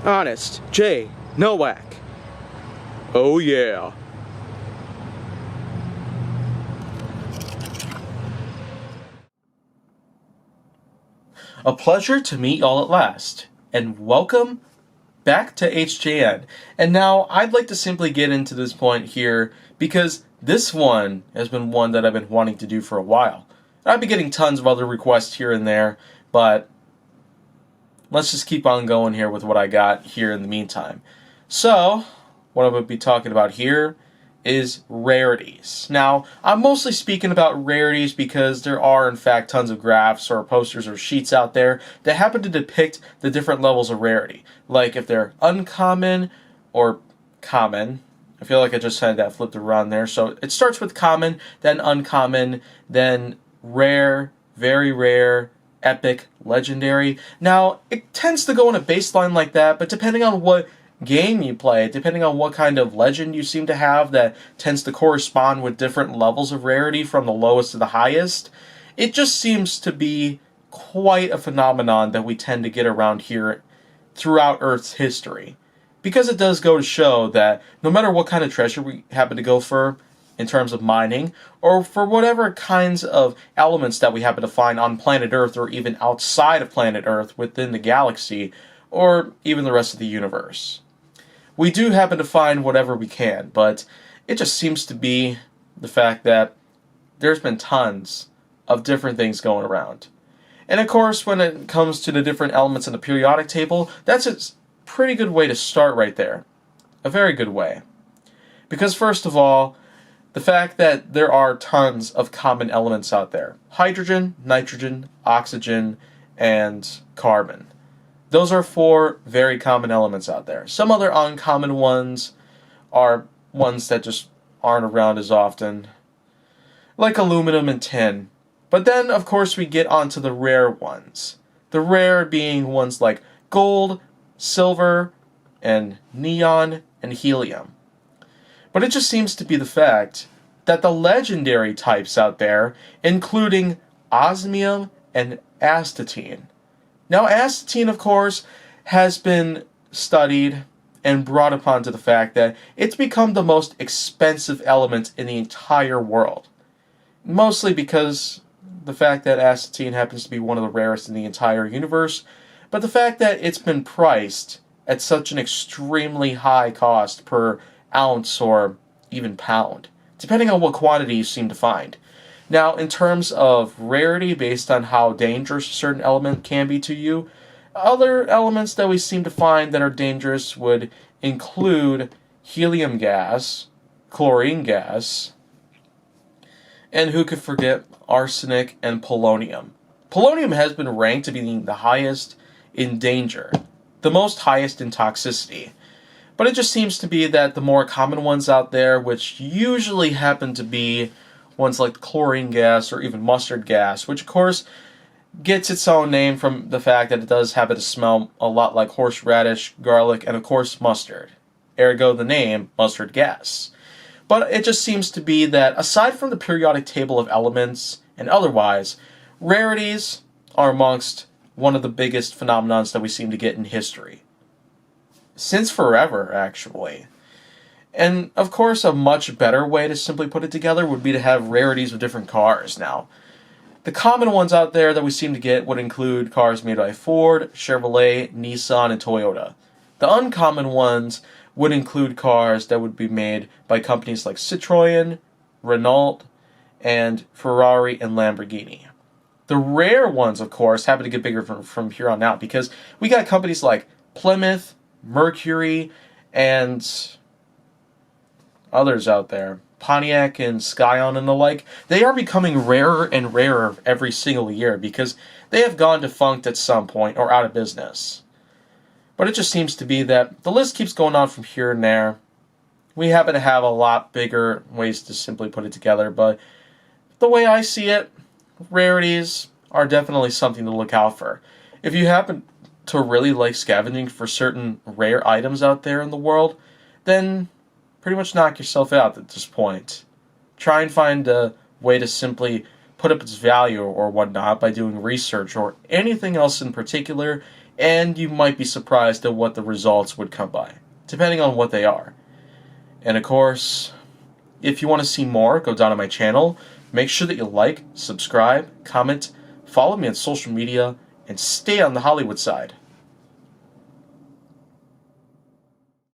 Honest J. Nowak. Oh yeah. A pleasure to meet y'all at last, and welcome back to HJN. And now I'd like to simply get into this point here because this one has been one that I've been wanting to do for a while. I've been getting tons of other requests here and there, but let's just keep on going here with what I got here in the meantime. So, what I'm going to be talking about here is rarities. Now, I'm mostly speaking about rarities because there are, in fact, tons of graphs or posters or sheets out there that happen to depict the different levels of rarity. Like if they're uncommon or common. I feel like I just had that flipped around there. So it starts with common, then uncommon, then rare, very rare, epic, legendary. Now, it tends to go in a baseline like that, but depending on what game you play, depending on what kind of legend you seem to have that tends to correspond with different levels of rarity from the lowest to the highest, it just seems to be quite a phenomenon that we tend to get around here throughout Earth's history. Because it does go to show that no matter what kind of treasure we happen to go for in terms of mining, or for whatever kinds of elements that we happen to find on planet Earth or even outside of planet Earth within the galaxy, or even the rest of the universe, we do happen to find whatever we can, but it just seems to be the fact that there's been tons of different things going around. And of course, when it comes to the different elements in the periodic table, that's a pretty good way to start right there. A very good way. Because first of all, the fact that there are tons of common elements out there. Hydrogen, nitrogen, oxygen, and carbon. Those are 4 very common elements out there. Some other uncommon ones are ones that just aren't around as often, like aluminum and tin. But then, of course, we get onto the rare ones. The rare being ones like gold, silver, and neon, and helium. But it just seems to be the fact that the legendary types out there, including osmium and astatine. Now, astatine, of course, has been studied and brought upon to the fact that it's become the most expensive element in the entire world. Mostly because the fact that astatine happens to be one of the rarest in the entire universe, but the fact that it's been priced at such an extremely high cost per ounce or even pound, depending on what quantity you seem to find. Now, in terms of rarity, based on how dangerous a certain element can be to you, other elements that we seem to find that are dangerous would include helium gas, chlorine gas, and who could forget arsenic and polonium. Polonium has been ranked to be the highest in danger, the most highest in toxicity. But it just seems to be that the more common ones out there, which usually happen to be ones like chlorine gas or even mustard gas, which of course gets its own name from the fact that it does happen to smell a lot like horseradish, garlic, and of course mustard. Ergo the name, mustard gas. But it just seems to be that aside from the periodic table of elements and otherwise, rarities are amongst one of the biggest phenomenons that we seem to get in history. Since forever, actually. And, of course, a much better way to simply put it together would be to have rarities of different cars. Now, the common ones out there that we seem to get would include cars made by Ford, Chevrolet, Nissan, and Toyota. The uncommon ones would include cars that would be made by companies like Citroën, Renault, and Ferrari and Lamborghini. The rare ones, of course, happen to get bigger from here on out because we got companies like Plymouth, Mercury, and others out there, Pontiac and Scion and the like. They are becoming rarer and rarer every single year because they have gone defunct at some point or out of business. But it just seems to be that the list keeps going on from here and there. We happen to have a lot bigger ways to simply put it together, but the way I see it, rarities are definitely something to look out for. If you happen to really like scavenging for certain rare items out there in the world, then pretty much knock yourself out at this point. Try and find a way to simply put up its value or whatnot by doing research or anything else in particular, and you might be surprised at what the results would come by, depending on what they are. And of course, if you want to see more, go down to my channel. Make sure that you like, subscribe, comment, follow me on social media, and stay on the Hollywood side.